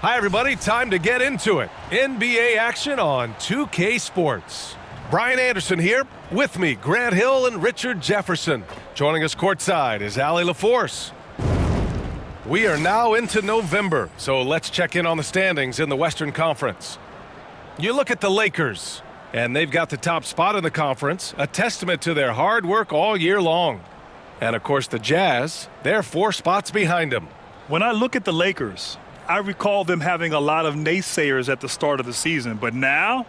Hi, everybody. Time to get into it. NBA action on 2K Sports. Brian Anderson here. With me, Grant Hill and Richard Jefferson. Joining us courtside is Allie LaForce. We are now into November, so let's check in on the standings in the Western Conference. You look at the Lakers, and they've got the top spot in the conference, a testament to their hard work all year long. And, of course, the Jazz, they're 4 spots behind them. When I look at the Lakers, I recall them having a lot of naysayers at the start of the season, but now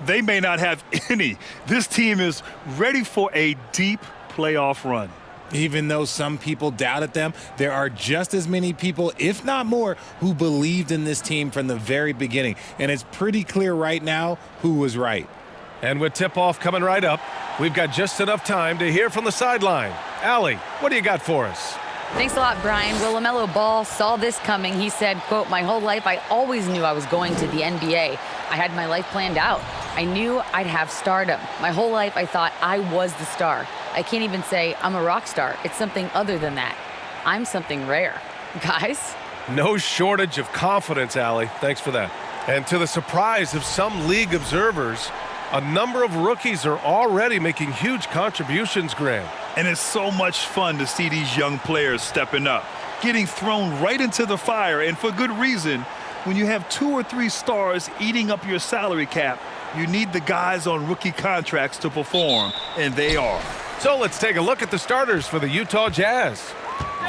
they may not have any. This team is ready for a deep playoff run. Even though some people doubted them, there are just as many people, if not more, who believed in this team from the very beginning. And it's pretty clear right now who was right. And with tip-off coming right up, we've got just enough time to hear from the sideline. Allie, what do you got for us? Thanks a lot, Brian. Well, LaMelo Ball saw this coming. He said, quote, "My whole life I always knew I was going to the NBA. I had my life planned out. I knew I'd have stardom. My whole life I thought I was the star. I can't even say I'm a rock star. It's something other than that. I'm something rare." Guys? No shortage of confidence, Allie. Thanks for that. And to the surprise of some league observers, a number of rookies are already making huge contributions, Grant. And it's so much fun to see these young players stepping up, getting thrown right into the fire, and for good reason. When you have 2 or 3 stars eating up your salary cap, you need the guys on rookie contracts to perform, and they are. So let's take a look at the starters for the Utah Jazz.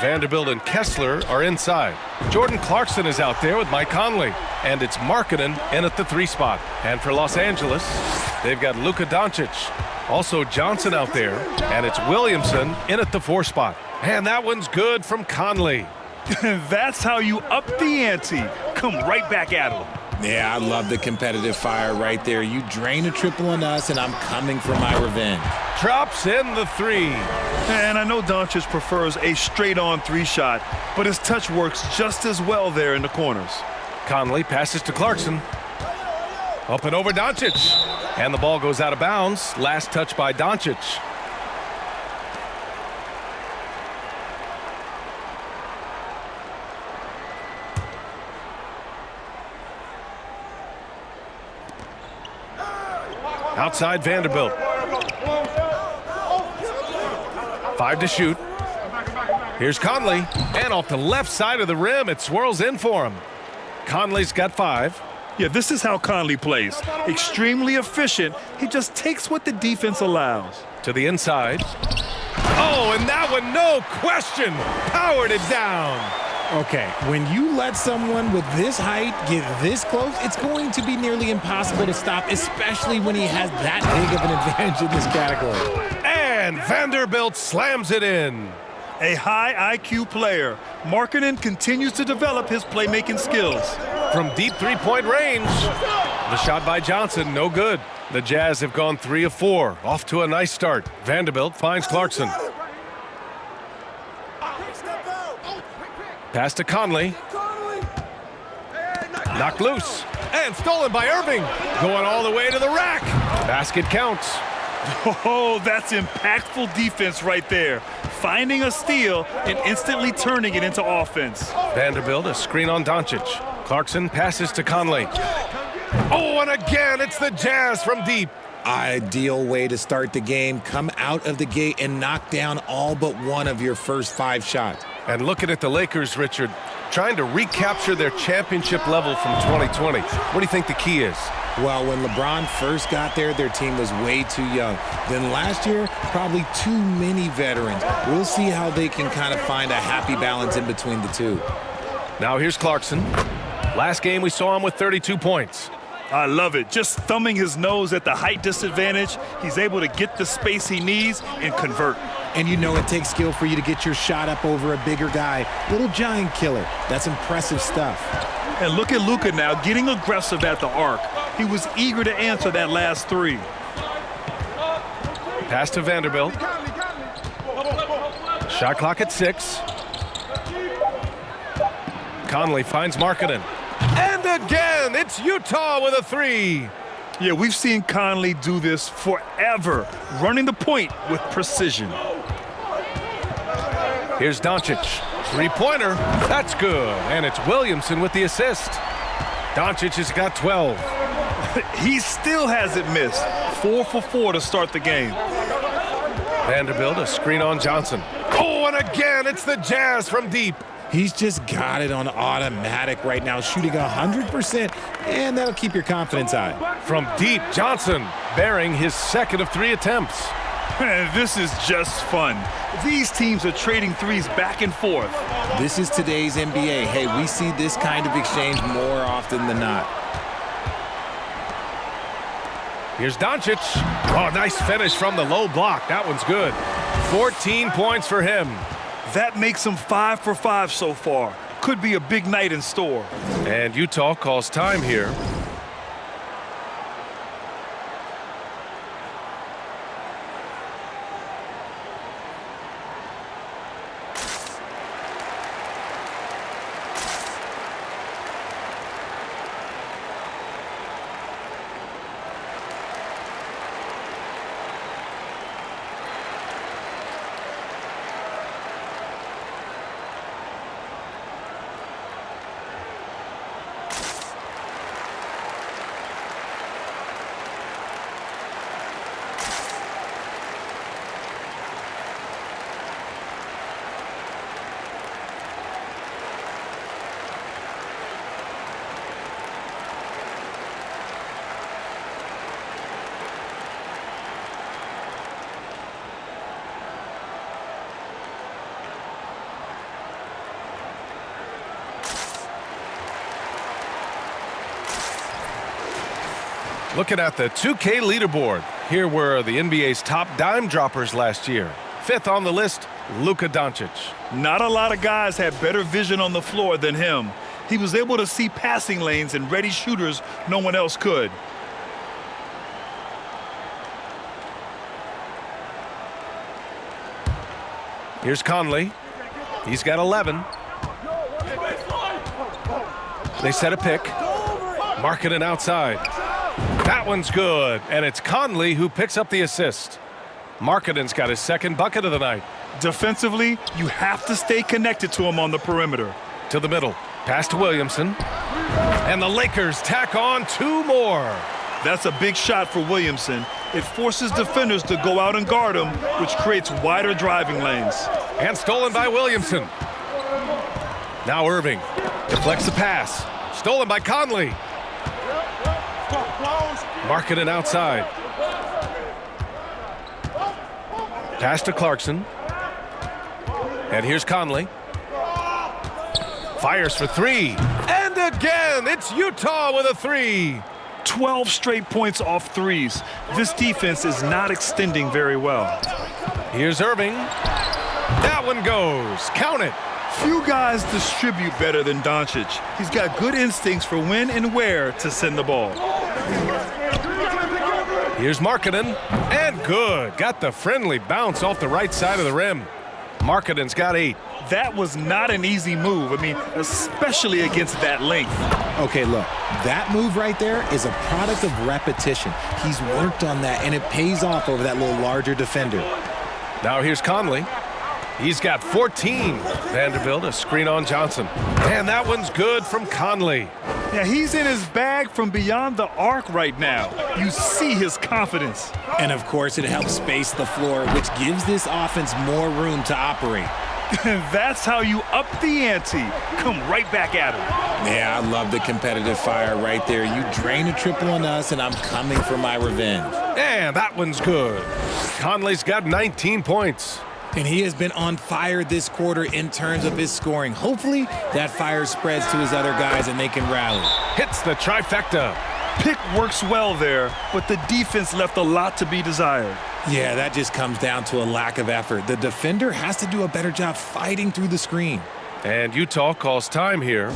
Vanderbilt and Kessler are inside. Jordan Clarkson is out there with Mike Conley. And it's Markkanen in at the 3 spot. And for Los Angeles, they've got Luka Doncic. Also Johnson out there. And it's Williamson in at the 4 spot. And that one's good from Conley. That's how you up the ante. Come right back at him. Yeah, I love the competitive fire right there. You drain a triple on us, and I'm coming for my revenge. Drops in the 3. And I know Doncic prefers a straight-on 3 shot, but his touch works just as well there in the corners. Conley passes to Clarkson. Up and over Doncic. And the ball goes out of bounds. Last touch by Doncic. Outside Vanderbilt. 5 to shoot. Here's Conley. And off the left side of the rim, it swirls in for him. Conley's got 5. Yeah, this is how Conley plays. Extremely efficient. He just takes what the defense allows. To the inside. Oh, and that one, no question, powered it down. Okay, when you let someone with this height get this close, it's going to be nearly impossible to stop, especially when he has that big of an advantage in this category. And Vanderbilt slams it in. A high IQ player. Markkanen continues to develop his playmaking skills. From deep 3-point range. The shot by Johnson, no good. The Jazz have gone 3 of 4. Off to a nice start. Vanderbilt finds Clarkson. Pass to Conley. Knocked loose. And stolen by Irving. Going all the way to the rack. Basket counts. Oh, that's impactful defense right there. Finding a steal and instantly turning it into offense. Vanderbilt, a screen on Doncic. Clarkson passes to Conley. Oh, and again, it's the Jazz from deep. Ideal way to start the game. Come out of the gate and knock down all but one of your first 5 shots. And looking at the Lakers, Richard, trying to recapture their championship level from 2020. What do you think the key is? Well, when LeBron first got there, their team was way too young. Then last year, probably too many veterans. We'll see how they can kind of find a happy balance in between the two. Now here's Clarkson. Last game we saw him with 32 points. I love it. Just thumbing his nose at the height disadvantage. He's able to get the space he needs and convert. And you know it takes skill for you to get your shot up over a bigger guy. Little giant killer. That's impressive stuff. And look at Luka now getting aggressive at the arc. He was eager to answer that last 3. Pass to Vanderbilt. Shot clock at 6. Conley finds Markkanen. And again, it's Utah with a 3. Yeah, we've seen Conley do this forever, running the point with precision. Here's Doncic. 3-pointer. That's good. And it's Williamson with the assist. Doncic has got 12. He still hasn't missed. 4 for 4 to start the game. Vanderbilt, a screen on Johnson. Oh, and again, it's the Jazz from deep. He's just got it on automatic right now, shooting 100%, and that'll keep your confidence high. From deep, Johnson bearing his second of 3 attempts. This is just fun. These teams are trading threes back and forth. This is today's NBA. Hey, we see this kind of exchange more often than not. Here's Doncic. Oh, nice finish from the low block. That one's good. 14 points for him. That makes him 5 for 5 so far. Could be a big night in store. And Utah calls time here. Looking at the 2K leaderboard, here were the NBA's top dime droppers last year. 5th on the list, Luka Doncic. Not a lot of guys had better vision on the floor than him. He was able to see passing lanes and ready shooters no one else could. Here's Conley. He's got 11. They set a pick. Markkanen outside. That one's good, and it's Conley who picks up the assist. Markkanen's got his second bucket of the night. Defensively, you have to stay connected to him on the perimeter. To the middle. Pass to Williamson. And the Lakers tack on 2 more. That's a big shot for Williamson. It forces defenders to go out and guard him, which creates wider driving lanes. And stolen by Williamson. Now Irving deflects the pass. Stolen by Conley. Markkanen outside. Pass to Clarkson. And here's Conley. Fires for 3. And again, it's Utah with a 3. 12 straight points off threes. This defense is not extending very well. Here's Irving. That one goes. Count it. Few guys distribute better than Doncic. He's got good instincts for when and where to send the ball. Here's Markkanen. And good. Got the friendly bounce off the right side of the rim. Markkanen's got 8. That was not an easy move. I mean, especially against that length. Okay, look, that move right there is a product of repetition. He's worked on that, and it pays off over that little larger defender. Now here's Conley. He's got 14. Vanderbilt, a screen on Johnson. And that one's good from Conley. Yeah, he's in his bag from beyond the arc right now. You see his confidence. And, of course, it helps space the floor, which gives this offense more room to operate. That's how you up the ante. Come right back at him. Yeah, I love the competitive fire right there. You drain a triple on us, and I'm coming for my revenge. And that one's good. Conley's got 19 points. And he has been on fire this quarter in terms of his scoring. Hopefully, that fire spreads to his other guys and they can rally. Hits the trifecta. Pick works well there, but the defense left a lot to be desired. Yeah, that just comes down to a lack of effort. The defender has to do a better job fighting through the screen. And Utah calls time here.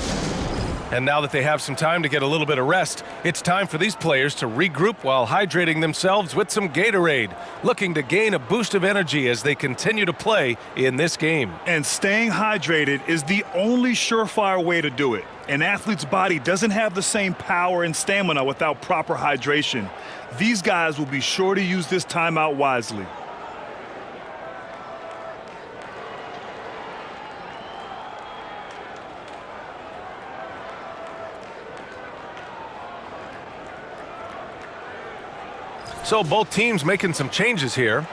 And now that they have some time to get a little bit of rest, it's time for these players to regroup while hydrating themselves with some Gatorade, looking to gain a boost of energy as they continue to play in this game. And staying hydrated is the only surefire way to do it. An athlete's body doesn't have the same power and stamina without proper hydration. These guys will be sure to use this timeout wisely. So both teams making some changes here.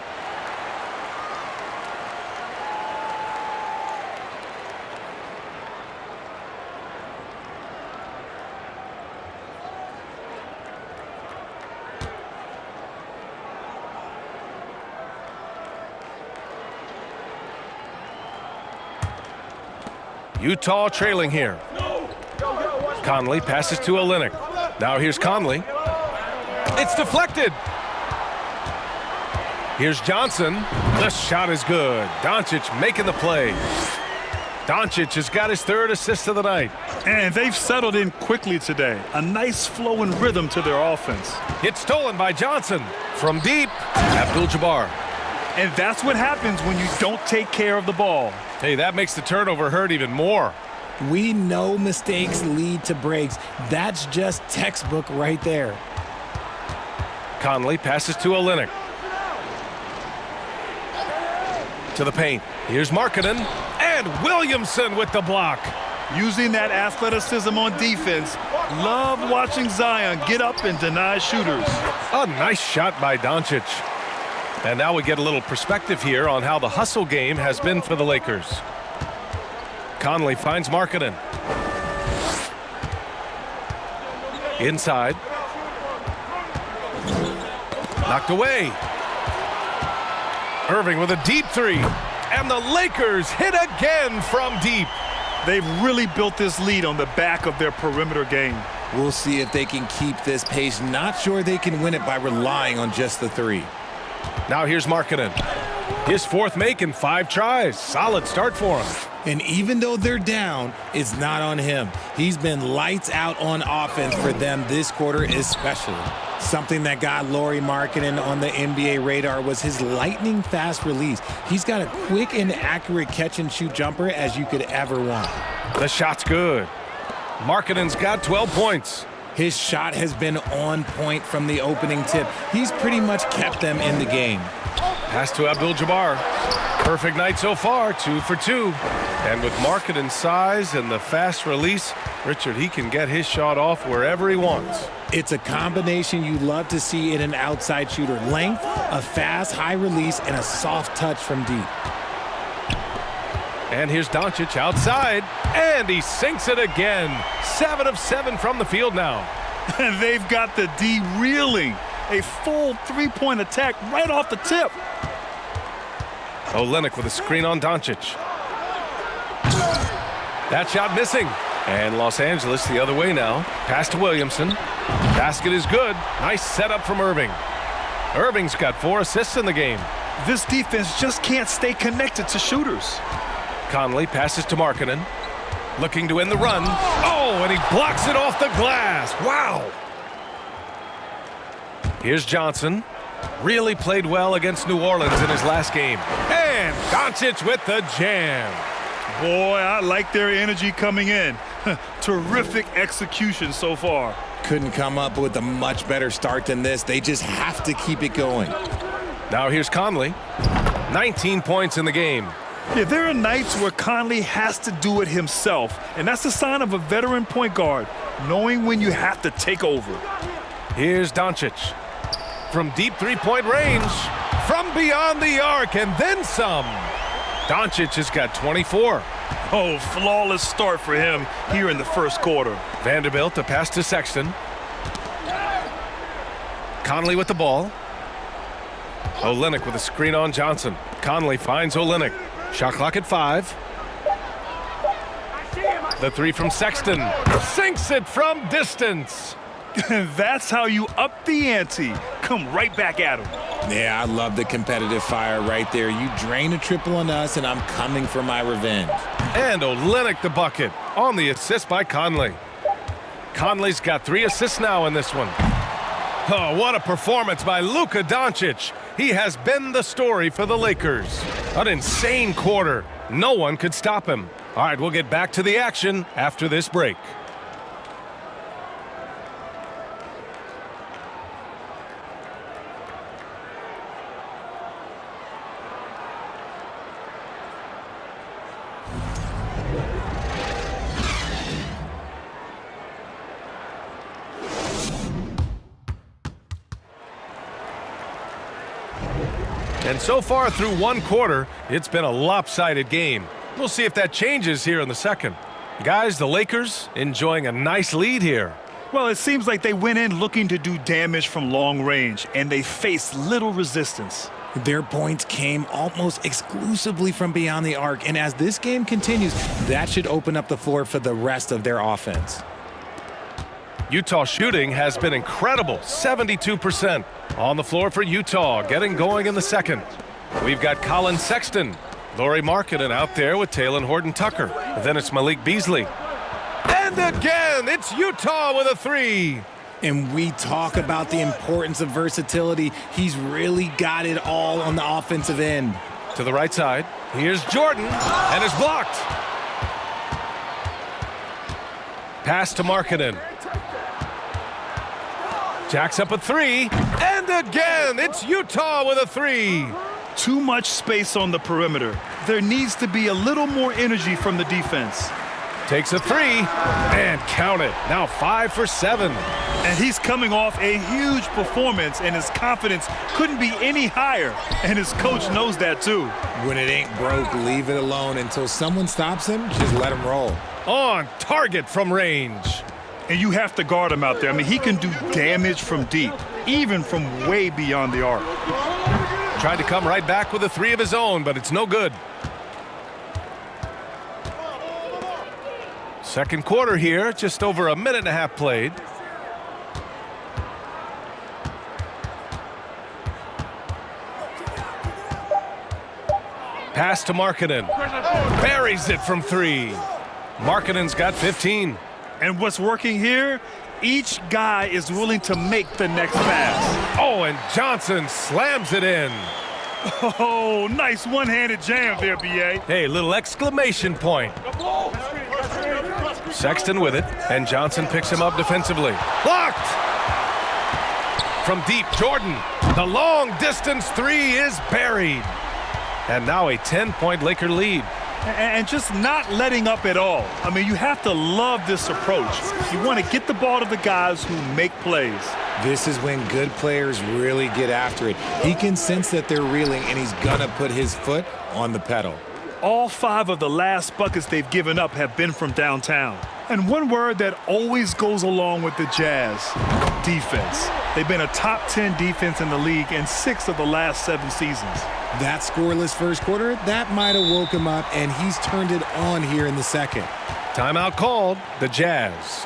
Utah trailing here. Conley passes to Olynyk. Now here's Conley. It's deflected. Here's Johnson. The shot is good. Doncic making the play. Doncic has got his third assist of the night. And they've settled in quickly today. A nice flow and rhythm to their offense. It's stolen by Johnson. From deep, Abdul-Jabbar. And that's what happens when you don't take care of the ball. Hey, that makes the turnover hurt even more. We know mistakes lead to breaks. That's just textbook right there. Conley passes to Olynyk. To the paint. Here's Markkanen. And Williamson with the block. Using that athleticism on defense. Love watching Zion get up and deny shooters. A nice shot by Doncic. And now we get a little perspective here on how the hustle game has been for the Lakers. Conley finds Markkanen. Inside. Knocked away. Irving with a deep three. And the Lakers hit again from deep. They've really built this lead on the back of their perimeter game. We'll see if they can keep this pace. Not sure they can win it by relying on just the three. Now here's Markkanen. His fourth make in 5 tries. Solid start for him. And even though they're down, it's not on him. He's been lights out on offense for them this quarter especially. Something that got Lauri Markkanen on the NBA radar was his lightning fast release. He's got a quick and accurate catch and shoot jumper as you could ever want. The shot's good. Markkanen's got 12 points. His shot has been on point from the opening tip. He's pretty much kept them in the game. Pass to Abdul-Jabbar. Perfect night so far, 2 for 2. And with Markkanen's size and the fast release, Richard, he can get his shot off wherever he wants. It's a combination you love to see in an outside shooter. Length, a fast, high release, and a soft touch from deep. And here's Doncic outside, and he sinks it again. 7 of 7 from the field now. And they've got the D reeling. A full three-point attack right off the tip. Olynyk with a screen on Doncic. That shot missing. And Los Angeles the other way now. Pass to Williamson. Basket is good. Nice setup from Irving. Irving's got 4 assists in the game. This defense just can't stay connected to shooters. Conley passes to Markkanen. Looking to end the run. Oh, and he blocks it off the glass. Wow. Here's Johnson. Really played well against New Orleans in his last game. And Doncic with the jam. Boy, I like their energy coming in. Terrific execution so far. Couldn't come up with a much better start than this. They just have to keep it going. Now here's Conley. 19 points in the game. Yeah, there are nights where Conley has to do it himself, and that's a sign of a veteran point guard, knowing when you have to take over. Here's Doncic. From deep three-point range, from beyond the arc, and then some. Doncic has got 24. Oh, flawless start for him here in the first quarter. Vanderbilt to pass to Sexton. Conley with the ball. Olynyk with a screen on Johnson. Conley finds Olynyk. Shot clock at 5. The three from Sexton. Sinks it from distance. That's how you up the ante. Come right back at him. Yeah, I love the competitive fire right there. You drain a triple on us, and I'm coming for my revenge. And Olynyk the bucket on the assist by Conley. Conley's got 3 assists now in this one. Oh, what a performance by Luka Doncic. He has been the story for the Lakers. An insane quarter. No one could stop him. All right, we'll get back to the action after this break. And so far through one quarter, it's been a lopsided game. We'll see if that changes here in the second. Guys, the Lakers enjoying a nice lead here. Well, it seems like they went in looking to do damage from long range, and they faced little resistance. Their points came almost exclusively from beyond the arc, and as this game continues, that should open up the floor for the rest of their offense. Utah shooting has been incredible, 72% on the floor for Utah, getting going in the second. We've got Colin Sexton, Lauri Markkanen out there with Talen Horton-Tucker. Then it's Malik Beasley. And again, it's Utah with a three. And we talk about the importance of versatility. He's really got it all on the offensive end. To the right side, here's Jordan, and it's blocked. Pass to Markkanen. Jacks up a three, and again, it's Utah with a three. Too much space on the perimeter. There needs to be a little more energy from the defense. Takes a three, and count it. Now 5 for 7. And he's coming off a huge performance, and his confidence couldn't be any higher. And his coach knows that too. When it ain't broke, leave it alone. Until someone stops him, just let him roll. On target from range. And you have to guard him out there. I mean, he can do damage from deep, even from way beyond the arc. Tried to come right back with a three of his own, but it's no good. Second quarter here, just over a minute and a half played. Pass to Markkanen. Buries it from three. Markkanen's got 15. And what's working here? Each guy is willing to make the next pass. Oh, and Johnson slams it in. Oh, nice one-handed jam there, B.A. Hey, little exclamation point. Sexton with it, and Johnson picks him up defensively. Blocked! From deep, Jordan. The long-distance three is buried. And now a 10-point Laker lead. And just not letting up at all. I mean, you have to love this approach. You want to get the ball to the guys who make plays. This is when good players really get after it. He can sense that they're reeling, and he's gonna put his foot on the pedal. All 5 of the last buckets they've given up have been from downtown. And one word that always goes along with the Jazz: defense. They've been a top 10 defense in the league in 6 of the last 7 seasons. That scoreless first quarter, that might have woke him up, and he's turned it on here in the second. Timeout called, the Jazz.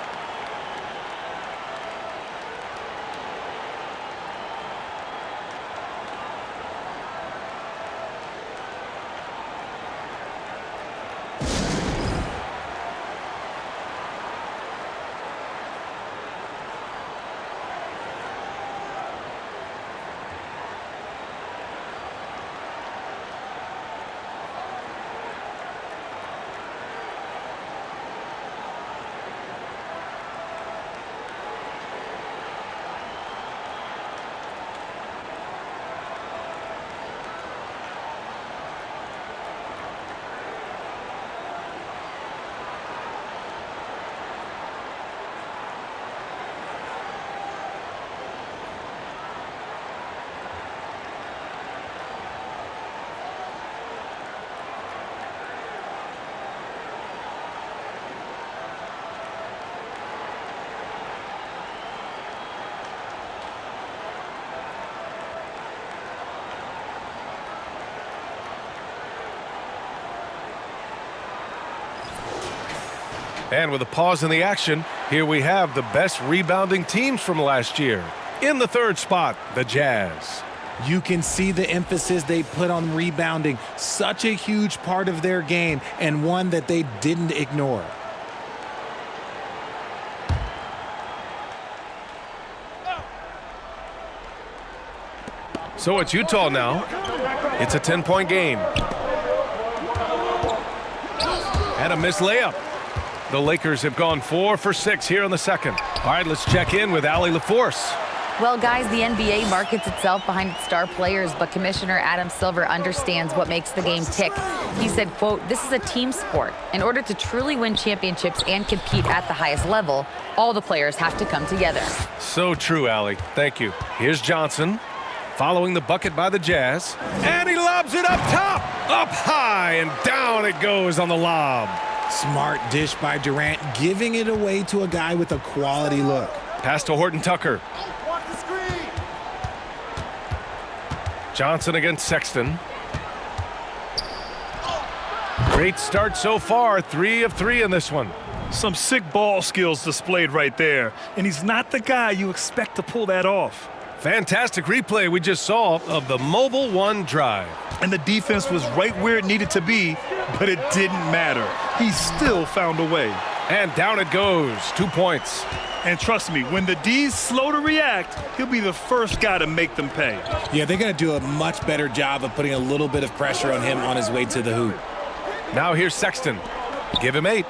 And with a pause in the action, here we have the best rebounding teams from last year. In the third spot, the Jazz. You can see the emphasis they put on rebounding. Such a huge part of their game, and one that they didn't ignore. So it's Utah now. It's a 10-point game. And a missed layup. The Lakers have gone 4 for 6 here in the second. All right, let's check in with Allie LaForce. Well, guys, the NBA markets itself behind its star players, but Commissioner Adam Silver understands what makes the game tick. He said, quote, "This is a team sport. In order to truly win championships and compete at the highest level, all the players have to come together." So true, Allie. Thank you. Here's Johnson. following the bucket by the Jazz. And he lobs it up top, up high, and down it goes on the lob. Smart dish by Durant, giving it away to a guy with a quality look. Pass to Horton Tucker. Johnson against Sexton. Great start so far, 3 of 3 in this one. Some sick ball skills displayed right there, and he's not the guy you expect to pull that off. Fantastic replay we just saw of the Mobile One drive. And the defense was right where it needed to be, but it didn't matter. He still found a way. And down it goes, 2 points. And trust me, when the D's slow to react, he'll be the first guy to make them pay. Yeah, they're going to do a much better job of putting a little bit of pressure on him on his way to the hoop. Now here's Sexton. Give him 8.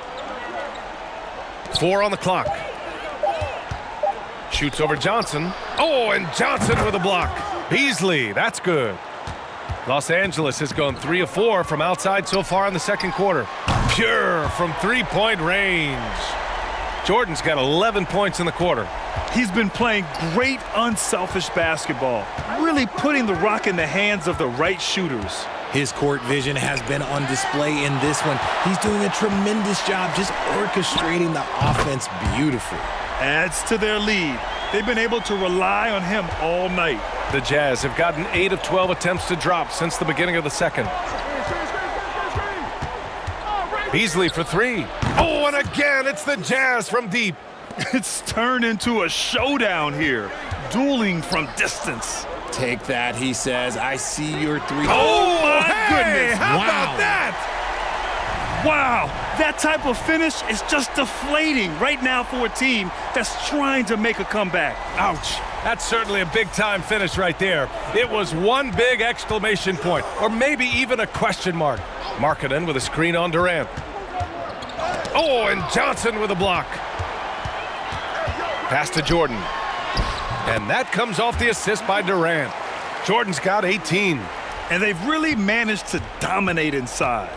4 on the clock. Shoots over Johnson. Oh, and Johnson with a block. Beasley, that's good. Los Angeles has gone 3 of 4 from outside so far in the second quarter. Pure from three-point range. Jordan's got 11 points in the quarter. He's been playing great unselfish basketball, really putting the rock in the hands of the right shooters. His court vision has been on display in this one. He's doing a tremendous job just orchestrating the offense beautifully. Adds to their lead. They've been able to rely on him all night. The Jazz have gotten 8 of 12 attempts to drop since the beginning of the second. Beasley for 3. Oh, and again, it's the Jazz from deep. It's turned into a showdown here, dueling from distance. Take that, he says. I see your 3. Oh, my hey, goodness. How Wow. about that? Wow, that type of finish is just deflating right now for a team that's trying to make a comeback. Ouch. That's certainly a big-time finish right there. It was one big exclamation point, or maybe even a question mark. Markkanen with a screen on Durant. Oh, and Johnson with a block. Pass to Jordan. And that comes off the assist by Durant. Jordan's got 18. And they've really managed to dominate inside.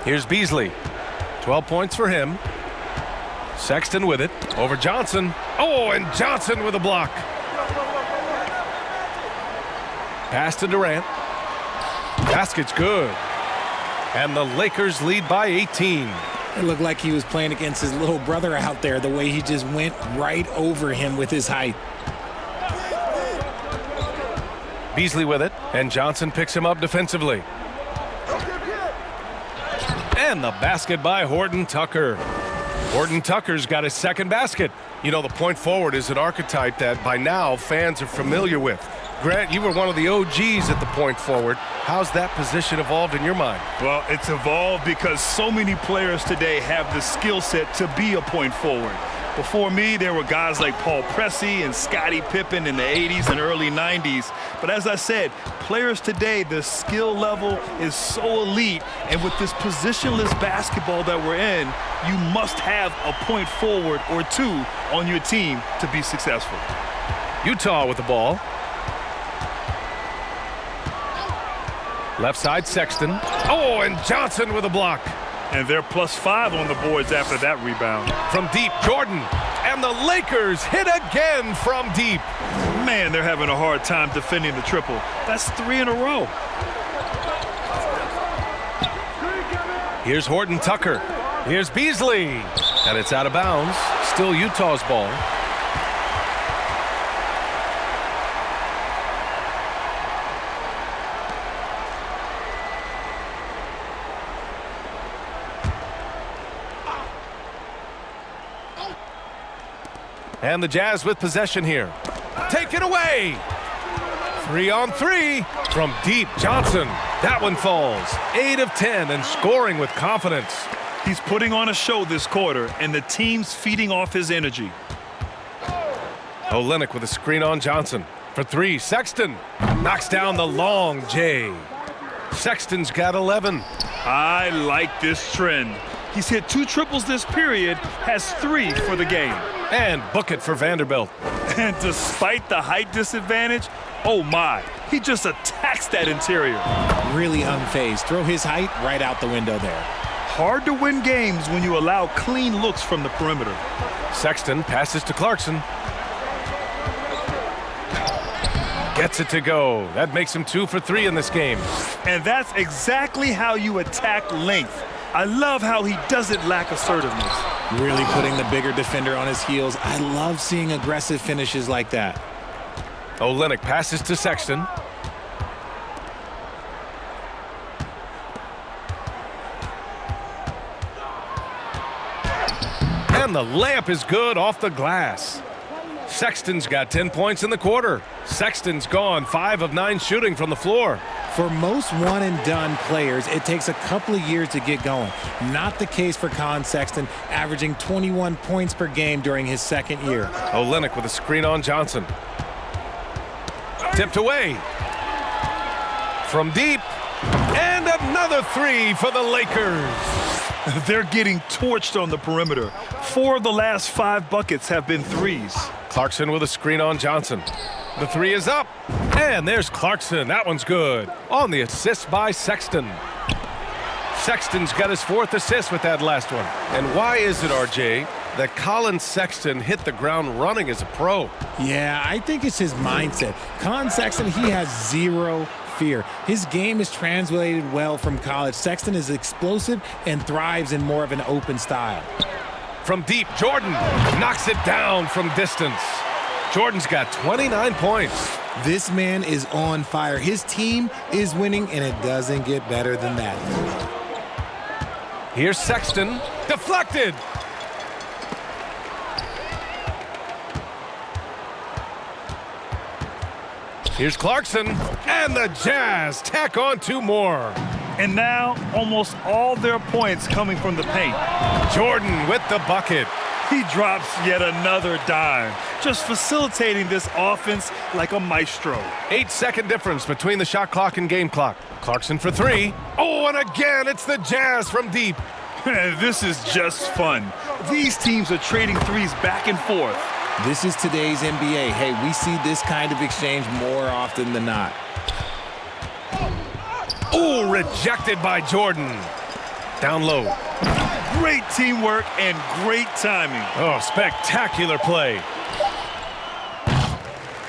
Here's Beasley. 12 points for him. Sexton with it. Over Johnson. Oh, and Johnson with a block. Pass to Durant. Basket's good. And the Lakers lead by 18. It looked like he was playing against his little brother out there, the way he just went right over him with his height. Beasley with it, and Johnson picks him up defensively. And the basket by Horton Tucker. Horton Tucker's got his second basket. You know, the point forward is an archetype that by now fans are familiar with. Grant, you were one of the OGs at the point forward. How's that position evolved in your mind? Well, it's evolved because so many players today have the skill set to be a point forward. Before me, there were guys like Paul Pressey and Scottie Pippen in the 80s and early 90s. But as I said, players today, the skill level is so elite. And with this positionless basketball that we're in, you must have a point forward or two on your team to be successful. Utah with the ball. Left side, Sexton. Oh, and Johnson with a block. And they're +5 on the boards after that rebound. From deep, Jordan. And the Lakers hit again from deep. Man, they're having a hard time defending the triple. That's 3 in a row. Here's Horton Tucker. Here's Beasley. And it's out of bounds. Still Utah's ball. And the Jazz with possession here. Take it away. 3 on 3 from deep. Johnson. That one falls. 8 of 10 and scoring with confidence. He's putting on a show this quarter, and the team's feeding off his energy. Olynyk with a screen on Johnson. For 3, Sexton knocks down the long J. Sexton's got 11. I like this trend. He's hit 2 triples this period, has 3 for the game. And book it for Vanderbilt. And despite the height disadvantage, oh my, he just attacks that interior. Really unfazed. Throw his height right out the window there. Hard to win games when you allow clean looks from the perimeter. Sexton passes to Clarkson. Gets it to go. That makes him 2 for 3 in this game. And that's exactly how you attack length. I love how he doesn't lack assertiveness. Really putting the bigger defender on his heels. I love seeing aggressive finishes like that. Olynyk passes to Sexton. And the layup is good off the glass. Sexton's got 10 points in the quarter. Sexton's gone 5 of 9 shooting from the floor. For most one-and-done players, it takes a couple of years to get going. Not the case for Colin Sexton, averaging 21 points per game during his second year. Olynyk with a screen on Johnson. Tipped away. From deep. And another 3 for the Lakers. They're getting torched on the perimeter. 4 of the last 5 buckets have been threes. Clarkson with a screen on Johnson. The 3 is up. And there's Clarkson. That one's good. On the assist by Sexton. Sexton's got his 4th assist with that last one. And why is it, RJ, that Colin Sexton hit the ground running as a pro? Yeah, I think it's his mindset. Colin Sexton, he has zero fear. His game is translated well from college. Sexton is explosive and thrives in more of an open style. From deep, Jordan knocks it down from distance. Jordan's got 29 points. This man is on fire. His team is winning, and it doesn't get better than that. Here's Sexton. Deflected. Here's Clarkson. And the Jazz tack on 2 more. And now almost all their points coming from the paint. Jordan with the bucket. He drops yet another dime, just facilitating this offense like a maestro. 8-second difference between the shot clock and game clock. Clarkson for 3. Oh, and again, it's the Jazz from deep. This is just fun. These teams are trading threes back and forth. This is today's NBA. Hey, we see this kind of exchange more often than not. Oh, rejected by Jordan. Down low. Great teamwork and great timing. Oh, spectacular play.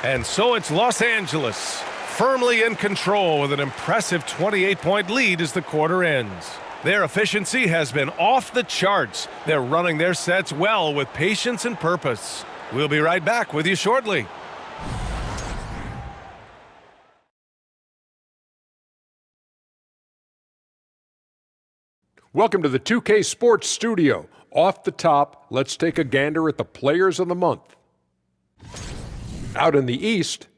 And so it's Los Angeles, firmly in control with an impressive 28-point lead as the quarter ends. Their efficiency has been off the charts. They're running their sets well with patience and purpose. We'll be right back with you shortly. Welcome to the 2K Sports Studio. Off the top, let's take a gander at the Players of the Month. Out in the East,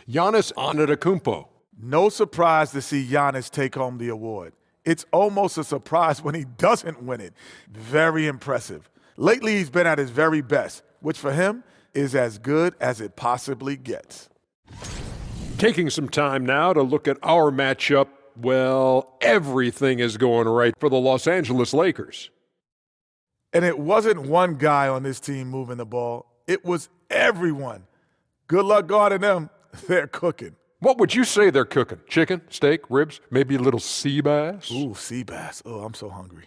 Giannis Antetokounmpo. No surprise to see Giannis take home the award. It's almost a surprise when he doesn't win it. Very impressive. Lately, he's been at his very best, which for him is as good as it possibly gets. Taking some time now to look at our matchup. Well, everything is going right for the Los Angeles Lakers. And it wasn't one guy on this team moving the ball. It was everyone. Good luck guarding them. They're cooking. What would you say they're cooking? Chicken, steak, ribs, maybe a little sea bass? Ooh, sea bass. Oh, I'm so hungry.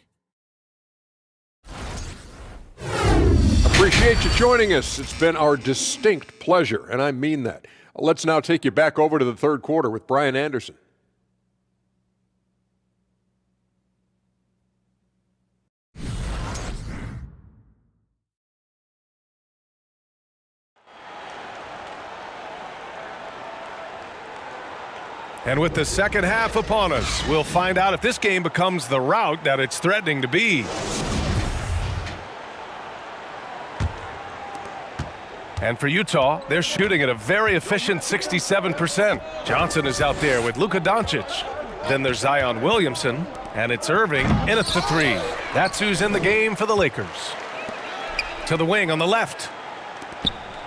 Appreciate you joining us. It's been our distinct pleasure, and I mean that. Let's now take you back over to the third quarter with Brian Anderson. And with the second half upon us, we'll find out if this game becomes the rout that it's threatening to be. And for Utah, they're shooting at a very efficient 67%. Johnson is out there with Luka Doncic. Then there's Zion Williamson, and it's Irving in at the 3. That's who's in the game for the Lakers. To the wing on the left.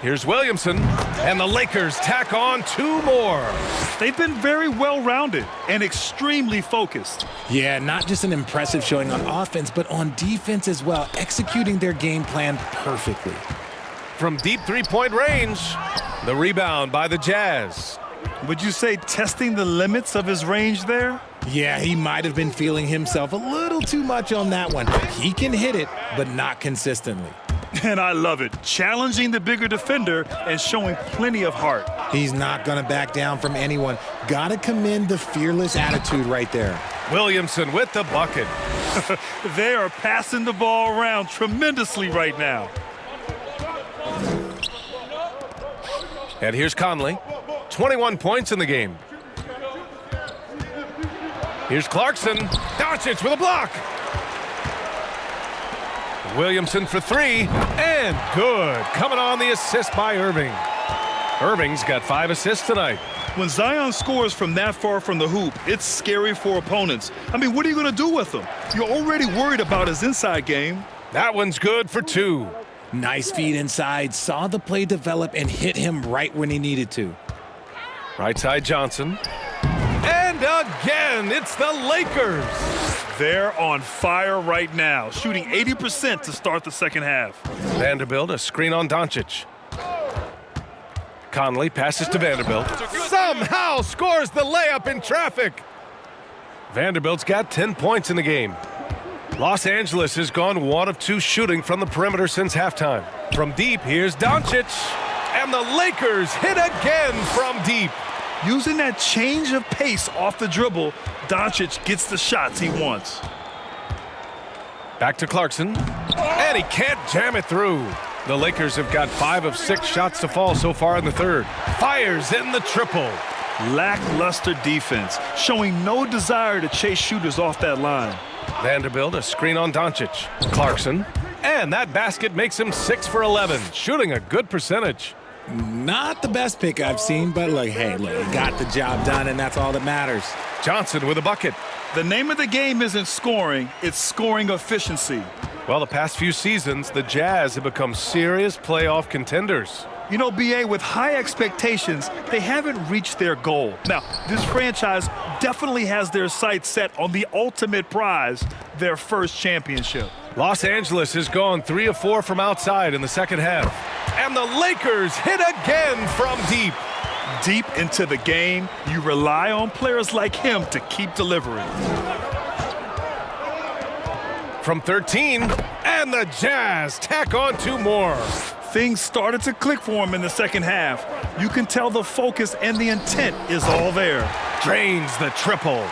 Here's Williamson, and the Lakers tack on 2 more. They've been very well-rounded and extremely focused. Yeah, not just an impressive showing on offense, but on defense as well, executing their game plan perfectly. From deep 3-point range, the rebound by the Jazz. Would you say testing the limits of his range there? Yeah, he might have been feeling himself a little too much on that one. He can hit it, but not consistently. And I love it. Challenging the bigger defender and showing plenty of heart. He's not going to back down from anyone. Got to commend the fearless attitude right there. Williamson with the bucket. They are passing the ball around tremendously right now. And here's Conley. 21 points in the game. Here's Clarkson. Doncic with a block. Williamson for three. And good. Coming on the assist by Irving. Irving's got 5 assists tonight. When Zion scores from that far from the hoop, it's scary for opponents. I mean, what are you going to do with him? You're already worried about his inside game. That one's good for 2. Nice feed inside. Saw the play develop and hit him right when he needed to. Right side Johnson. And again, it's the Lakers. They're on fire right now, shooting 80% to start the second half. Vanderbilt, a screen on Doncic. Conley passes to Vanderbilt. Somehow scores the layup in traffic. Vanderbilt's got 10 points in the game. Los Angeles has gone 1 of 2 shooting from the perimeter since halftime. From deep, here's Doncic. And the Lakers hit again from deep. Using that change of pace off the dribble, Doncic gets the shots he wants. Back to Clarkson. And he can't jam it through. The Lakers have got 5 of 6 shots to fall so far in the third. Fires in the triple. Lackluster defense, showing no desire to chase shooters off that line. Vanderbilt, a screen on Doncic. Clarkson. And that basket makes him 6 for 11, shooting a good percentage. Not the best pick I've seen, but look, hey, look, he got the job done, and that's all that matters. Johnson with a bucket. The name of the game isn't scoring, it's scoring efficiency. Well, the past few seasons, the Jazz have become serious playoff contenders. You know, BA, with high expectations, they haven't reached their goal. Now, this franchise definitely has their sights set on the ultimate prize, their first championship. Los Angeles has gone 3 of 4 from outside in the second half. And the Lakers hit again from deep. Deep into the game, you rely on players like him to keep delivering. From 13, and the Jazz tack on 2 more. Things started to click for him in the second half. You can tell the focus and the intent is all there. Drains the triple.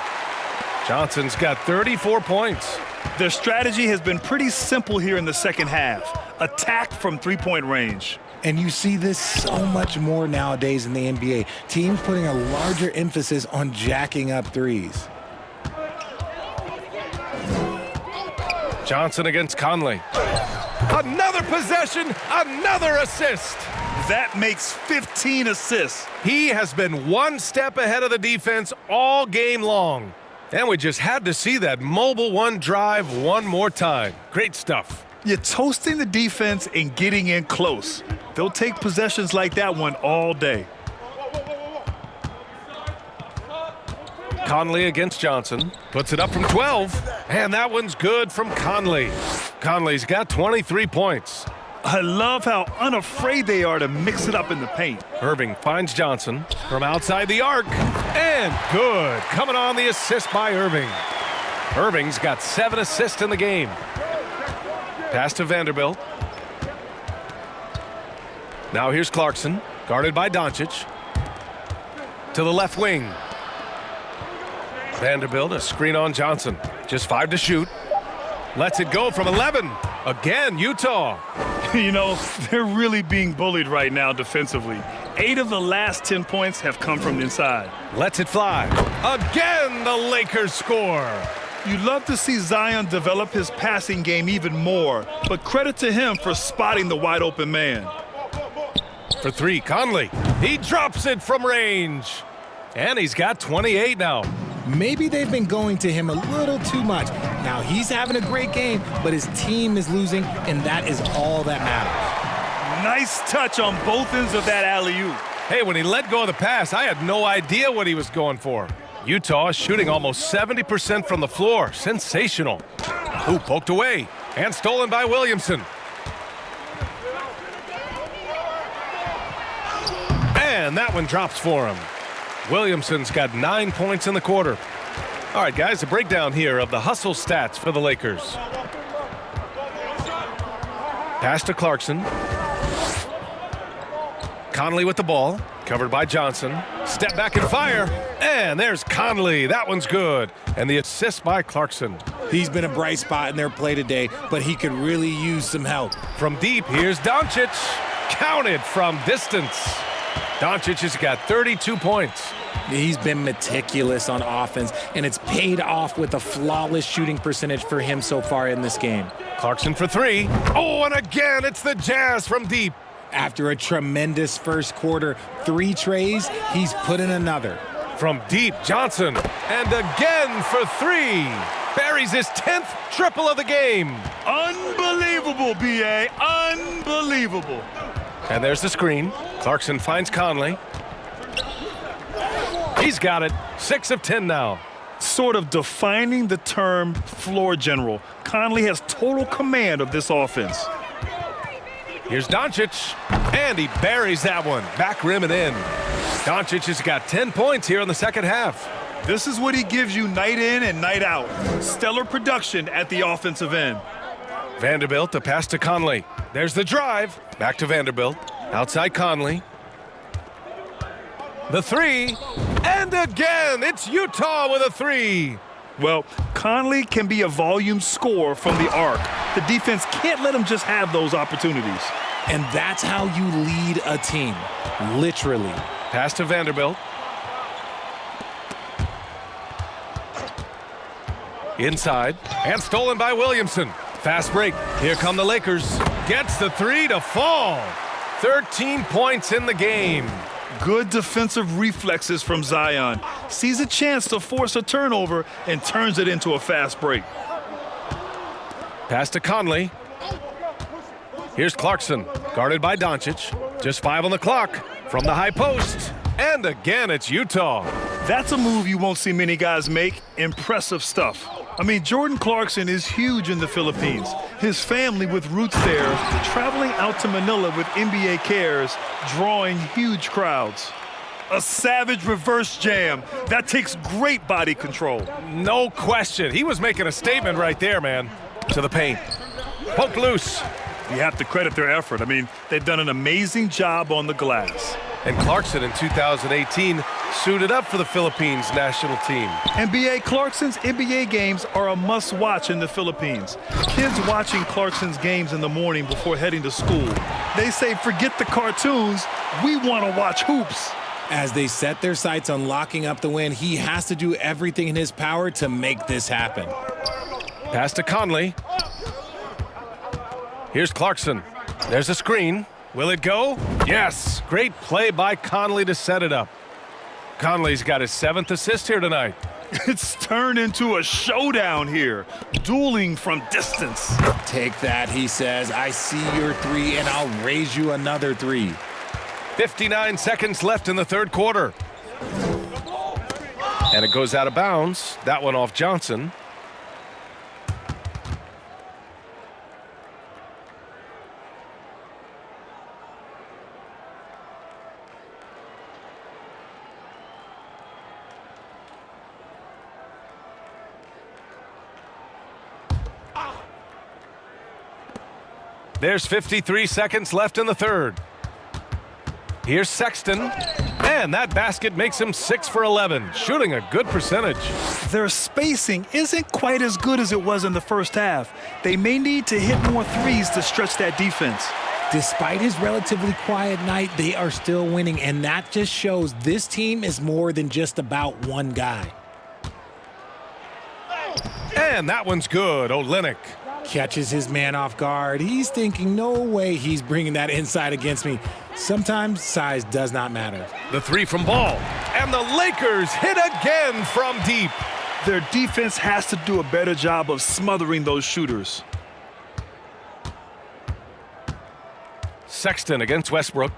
Johnson's got 34 points. Their strategy has been pretty simple here in the second half. Attack from three-point range. And you see this so much more nowadays in the NBA. Teams putting a larger emphasis on jacking up threes. Johnson against Conley. Another possession, another assist. That makes 15 assists. He has been 1 step ahead of the defense all game long. And we just had to see that mobile 1 drive one more time. Great stuff. You're toasting the defense and getting in close. They'll take possessions like that one all day. Conley against Johnson. Puts it up from 12. And that one's good from Conley. Conley's got 23 points. I love how unafraid they are to mix it up in the paint. Irving finds Johnson from outside the arc. And good. Coming on the assist by Irving. Irving's got 7 assists in the game. Pass to Vanderbilt. Now here's Clarkson, guarded by Doncic. To the left wing. Vanderbilt, a screen on Johnson. Just 5 to shoot. Lets it go from 11. Again, Utah. You know, they're really being bullied right now defensively. 8 of the last 10 points have come from inside. Lets it fly. Again, the Lakers score. You'd love to see Zion develop his passing game even more, but credit to him for spotting the wide open man. For 3, Conley. He drops it from range. And he's got 28 now. Maybe they've been going to him a little too much. Now he's having a great game, but his team is losing, and that is all that matters. Nice touch on both ends of that alley-oop. Hey, when he let go of the pass, I had no idea what he was going for. Utah is shooting almost 70% from the floor. Sensational. Ooh, poked away and stolen by Williamson. And that one drops for him. Williamson's got 9 points in the quarter. All right, guys, a breakdown here of the hustle stats for the Lakers. Pass to Clarkson. Conley with the ball, covered by Johnson. Step back and fire, and there's Conley. That one's good. And the assist by Clarkson. He's been a bright spot in their play today, but he could really use some help. From deep, here's Doncic. Counted from distance. Doncic has got 32 points. He's been meticulous on offense, and it's paid off with a flawless shooting percentage for him so far in this game. Clarkson for three. Oh, and again, it's the Jazz from deep. After a tremendous first quarter, 3 trays, he's put in another. From deep, Johnson. And again for 3. Buries his 10th triple of the game. Unbelievable, B.A. Unbelievable. And there's the screen. Clarkson finds Conley. He's got it. 6 of 10 now. Sort of defining the term floor general. Conley has total command of this offense. Here's Doncic, and he buries that one. Back rim and in. Doncic has got 10 points here in the second half. This is what he gives you night in and night out. Stellar production at the offensive end. Vanderbilt, the pass to Conley. There's the drive. Back to Vanderbilt. Outside Conley. The 3. And again, it's Utah with a 3. Well, Conley can be a volume scorer from the arc. The defense can't let him just have those opportunities. And that's how you lead a team, literally. Pass to Vanderbilt. Inside, and stolen by Williamson. Fast break. Here come the Lakers. Gets the 3 to fall. 13 points in the game. Good defensive reflexes from Zion. Sees a chance to force a turnover and turns it into a fast break. Pass to Conley. Here's Clarkson, guarded by Doncic. Just 5 on the clock from the high post. And again, it's Utah. That's a move you won't see many guys make. Impressive stuff. I mean, Jordan Clarkson is huge in the Philippines. His family with roots there, traveling out to Manila with NBA cares, drawing huge crowds. A savage reverse jam. That takes great body control. No question. He was making a statement right there, man. To the paint. Poked loose. You have to credit their effort. I mean, they've done an amazing job on the glass. And Clarkson in 2018 suited up for the Philippines national team. NBA Clarkson's NBA games are a must-watch in the Philippines. Kids watching Clarkson's games in the morning before heading to school. They say, forget the cartoons, we want to watch hoops. As they set their sights on locking up the win, he has to do everything in his power to make this happen. Pass to Conley. Here's Clarkson. There's a screen. Will it go? Yes. Great play by Conley to set it up. Conley's got his 7th assist here tonight. It's turned into a showdown here. Dueling from distance. Take that, he says. I see your 3, and I'll raise you another 3. 59 seconds left in the third quarter. And it goes out of bounds. That one off Johnson. There's 53 seconds left in the third. Here's Sexton, and that basket makes him 6 for 11, shooting a good percentage. Their spacing isn't quite as good as it was in the first half. They may need to hit more threes to stretch that defense. Despite his relatively quiet night, they are still winning, and that just shows this team is more than just about one guy. And that one's good. Olynyk catches his man off guard. He's thinking, no way he's bringing that inside against me. Sometimes size does not matter. The 3 from Ball, and the Lakers hit again from deep. Their defense has to do a better job of smothering those shooters. Sexton against Westbrook.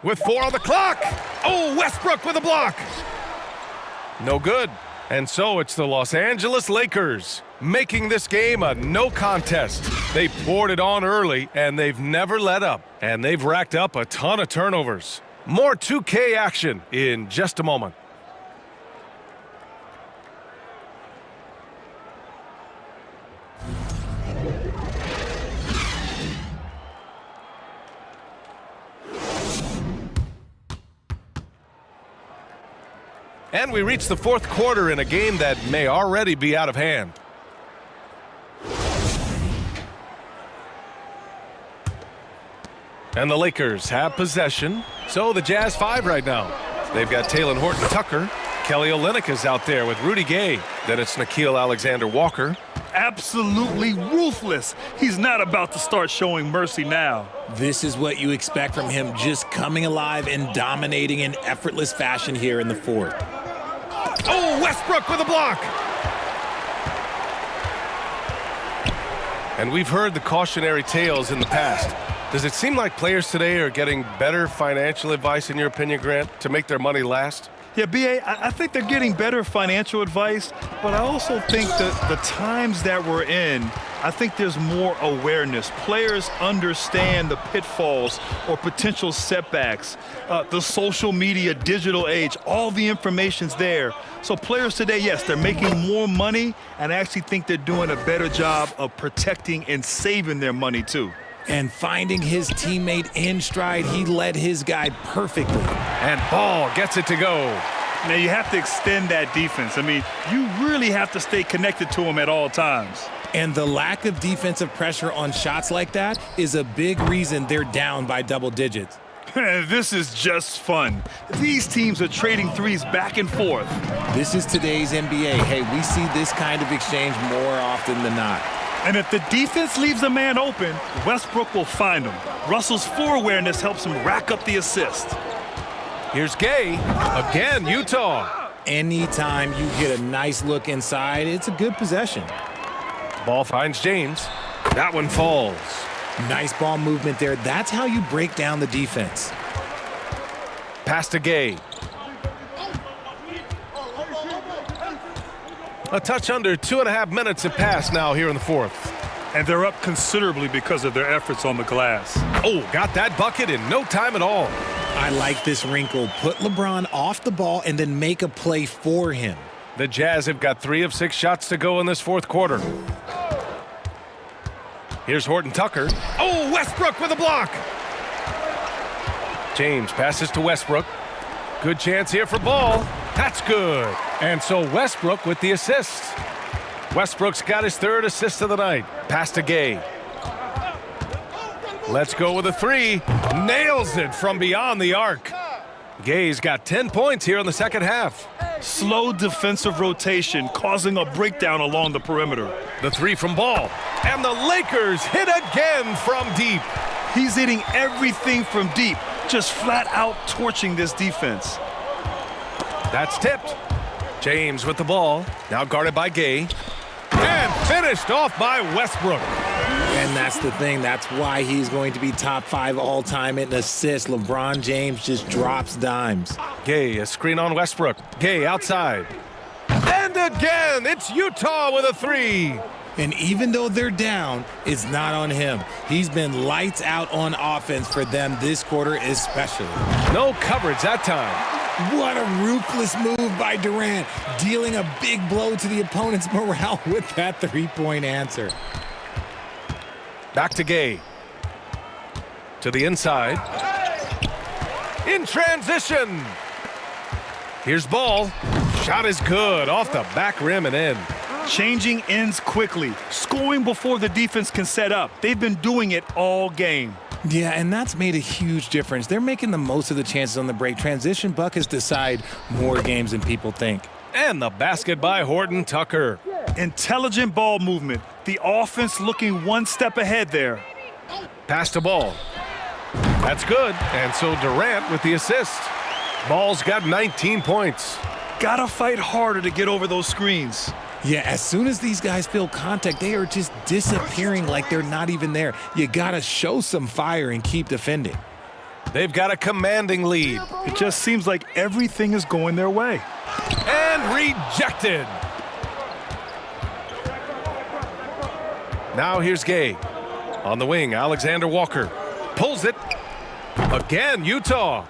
With 4 on the clock. Oh, Westbrook with a block. No good. And so it's the Los Angeles Lakers making this game a no contest. They poured it on early, and they've never let up. And they've racked up a ton of turnovers. More 2K action in just a moment. And we reach the fourth quarter in a game that may already be out of hand. And the Lakers have possession. So the Jazz 5 right now. They've got Talen Horton-Tucker. Kelly Olynyk is out there with Rudy Gay. Then it's Nickeil Alexander-Walker. Absolutely ruthless. He's not about to start showing mercy now. This is what you expect from him, just coming alive and dominating in effortless fashion here in the fourth. Oh, Westbrook with a block. And we've heard the cautionary tales in the past. Does it seem like players today are getting better financial advice, in your opinion, Grant, to make their money last? Yeah, B.A., I think they're getting better financial advice, but I also think that the times that we're in, I think there's more awareness. Players understand the pitfalls or potential setbacks, the social media, digital age, all the information's there. So players today, yes, they're making more money, and I actually think they're doing a better job of protecting and saving their money, too. And finding his teammate in stride, he led his guy perfectly. And Ball gets it to go. Now, you have to extend that defense. I mean, you really have to stay connected to him at all times. And the lack of defensive pressure on shots like that is a big reason they're down by double digits. This is just fun. These teams are trading threes back and forth. This is today's NBA. Hey, we see this kind of exchange more often than not. And if the defense leaves a man open, Westbrook will find him. Russell's floor awareness helps him rack up the assist. Here's Gay. Again, Utah. Anytime you get a nice look inside, it's a good possession. Ball finds James. That one falls. Nice ball movement there. That's how you break down the defense. Pass to Gay. A touch under 2.5 minutes have passed now here in the fourth. And they're up considerably because of their efforts on the glass. Oh, got that bucket in no time at all. I like this wrinkle. Put LeBron off the ball and then make a play for him. The Jazz have got 3 of 6 shots to go in this fourth quarter. Here's Horton-Tucker. Oh, Westbrook with a block. James passes to Westbrook. Good chance here for Ball. That's good. And so Westbrook with the assist. Westbrook's got his 3rd assist of the night. Pass to Gay. Let's go with a 3. Nails it from beyond the arc. Gay's got 10 points here in the second half. Slow defensive rotation causing a breakdown along the perimeter. The 3 from Ball. And the Lakers hit again from deep. He's hitting everything from deep, just flat out torching this defense. That's tipped. James with the ball. Now guarded by Gay. And finished off by Westbrook. And that's the thing. That's why he's going to be top 5 all-time in assists. LeBron James just drops dimes. Gay, a screen on Westbrook. Gay outside. And again, it's Utah with a 3. And even though they're down, it's not on him. He's been lights out on offense for them this quarter especially. No coverage that time. What a ruthless move by Durant, dealing a big blow to the opponent's morale with that 3-point answer. Back to Gay. To the inside. In transition. Here's Ball. Shot is good. Off the back rim and in. Changing ends quickly, scoring before the defense can set up. They've been doing it all game. Yeah, and that's made a huge difference. They're making the most of the chances on the break. Transition buckets decide more games than people think. And the basket by Horton-Tucker. Intelligent ball movement. The offense looking one step ahead there. Pass to Ball. That's good. And so Durant with the assist. Ball's got 19 points. Gotta fight harder to get over those screens. Yeah, as soon as these guys feel contact, they are just disappearing like they're not even there. You gotta show some fire and keep defending. They've got a commanding lead. It just seems like everything is going their way. And rejected. Now here's Gay. On the wing, Alexander Walker. Pulls it. Again, Utah.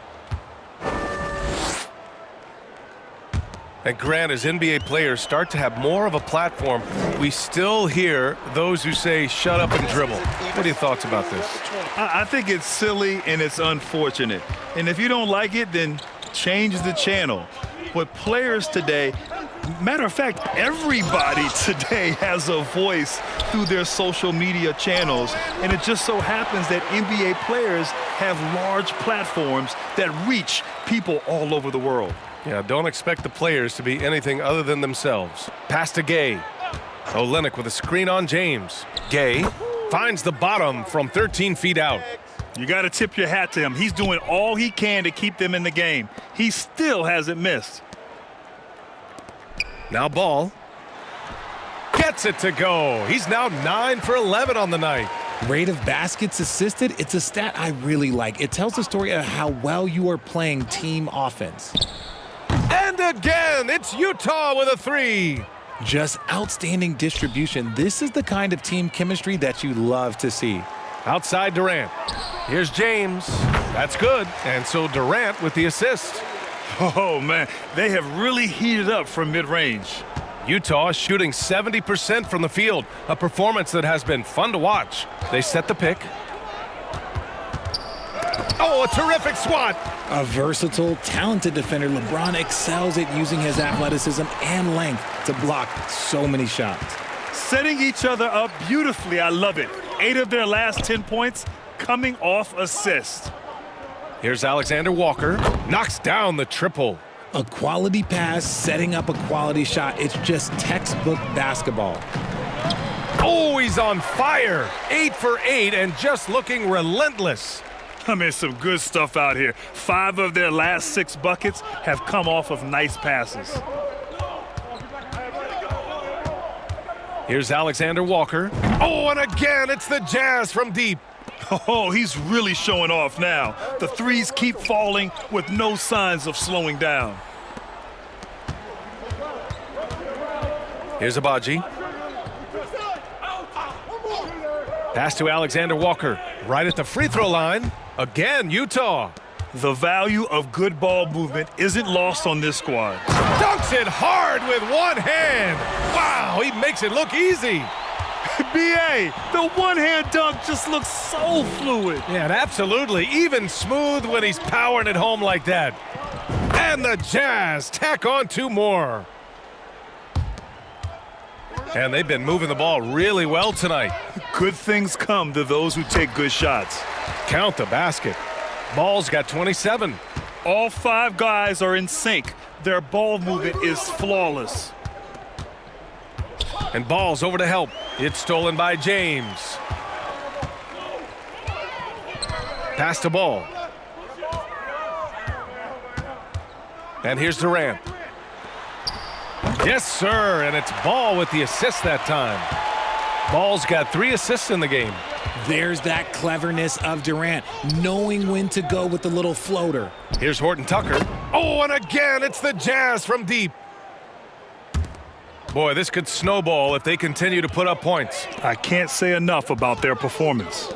And Grant, as NBA players start to have more of a platform, we still hear those who say, shut up and dribble. What are your thoughts about this? I think it's silly and it's unfortunate. And if you don't like it, then change the channel. But players today, matter of fact, everybody today has a voice through their social media channels. And it just so happens that NBA players have large platforms that reach people all over the world. Yeah, don't expect the players to be anything other than themselves. Pass to Gay. Olynyk with a screen on James. Gay finds the bottom from 13 feet out. You got to tip your hat to him. He's doing all he can to keep them in the game. He still hasn't missed. Now Ball gets it to go. He's now 9 for 11 on the night. Rate of baskets assisted, it's a stat I really like. It tells the story of how well you are playing team offense. And again, it's Utah with a 3. Just outstanding distribution. This is the kind of team chemistry that you love to see. Outside Durant. Here's James. That's good. And so Durant with the assist. Oh, man, they have really heated up from mid-range. Utah shooting 70% from the field, a performance that has been fun to watch. They set the pick. Oh, a terrific swat. A versatile, talented defender, LeBron excels at using his athleticism and length to block so many shots. Setting each other up beautifully, I love it. 8 of their last 10 points coming off assists. Here's Alexander Walker. Knocks down the triple. A quality pass, setting up a quality shot. It's just textbook basketball. Oh, he's on fire. 8 for 8 and just looking relentless. I mean, some good stuff out here. 5 of their last 6 buckets have come off of nice passes. Here's Alexander Walker. Oh, and again, it's the Jazz from deep. Oh, he's really showing off now. The threes keep falling with no signs of slowing down. Here's Abaji. Pass to Alexander Walker. Right at the free throw line. Again, Utah. The value of good ball movement isn't lost on this squad. Dunks it hard with one hand. Wow, he makes it look easy. BA, the one-hand dunk just looks so fluid. Yeah, and absolutely. Even smooth when he's powering it home like that. And the Jazz tack on 2 more. And they've been moving the ball really well tonight. Good things come to those who take good shots. Count the basket. Ball's got 27. All 5 guys are in sync. Their ball movement is flawless. And Ball's over to help. It's stolen by James. Pass to Ball. And here's Durant. Yes, sir, and it's Ball with the assist that time. Ball's got 3 assists in the game. There's that cleverness of Durant, knowing when to go with the little floater. Here's Horton Tucker. Oh, and again, it's the Jazz from deep. Boy, this could snowball if they continue to put up points. I can't say enough about their performance.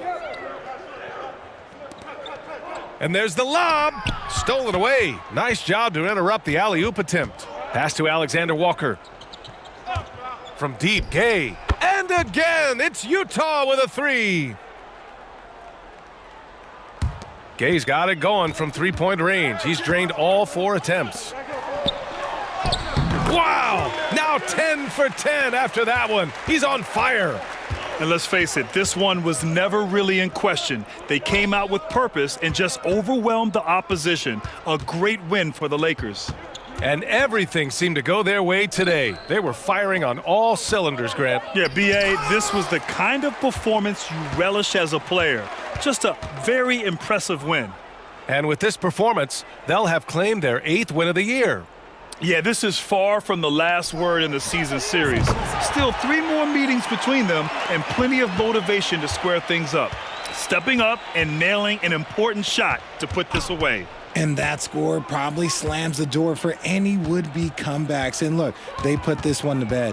And there's the lob. Stolen away. Nice job to interrupt the alley-oop attempt. Pass to Alexander Walker. From deep, Gay. And again, it's Utah with a 3. Gay's got it going from three-point range. He's drained all 4 attempts. Wow! Now 10 for 10 after that one. He's on fire. And let's face it, this one was never really in question. They came out with purpose and just overwhelmed the opposition. A great win for the Lakers. And everything seemed to go their way today. They were firing on all cylinders, Grant. Yeah, B.A., this was the kind of performance you relish as a player. Just a very impressive win. And with this performance, they'll have claimed their 8th win of the year. Yeah, this is far from the last word in the season series. Still 3 more meetings between them and plenty of motivation to square things up. Stepping up and nailing an important shot to put this away. And that score probably slams the door for any would-be comebacks. And look, they put this one to bed.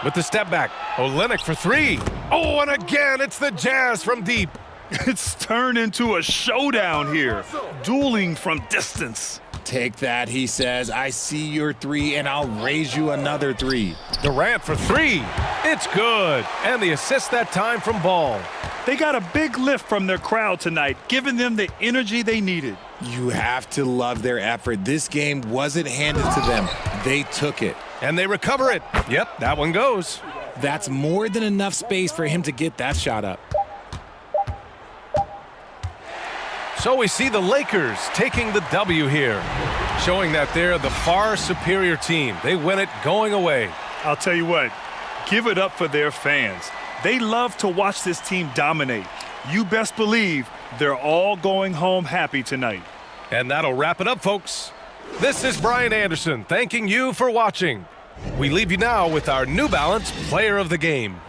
With the step back, Olynyk for 3. Oh, and again, it's the Jazz from deep. It's turned into a showdown here. Dueling from distance. Take that, he says. I see your 3, and I'll raise you another 3. Durant for 3. It's good. And the assist that time from Ball. They got a big lift from their crowd tonight, giving them the energy they needed. You have to love their effort. This game wasn't handed to them. They took it. And they recover it. Yep, that one goes. That's more than enough space for him to get that shot up. So we see the Lakers taking the W here, showing that they're the far superior team. They win it going away. I'll tell you what, give it up for their fans. They love to watch this team dominate. You best believe they're all going home happy tonight. And that'll wrap it up, folks. This is Brian Anderson thanking you for watching. We leave you now with our New Balance Player of the Game.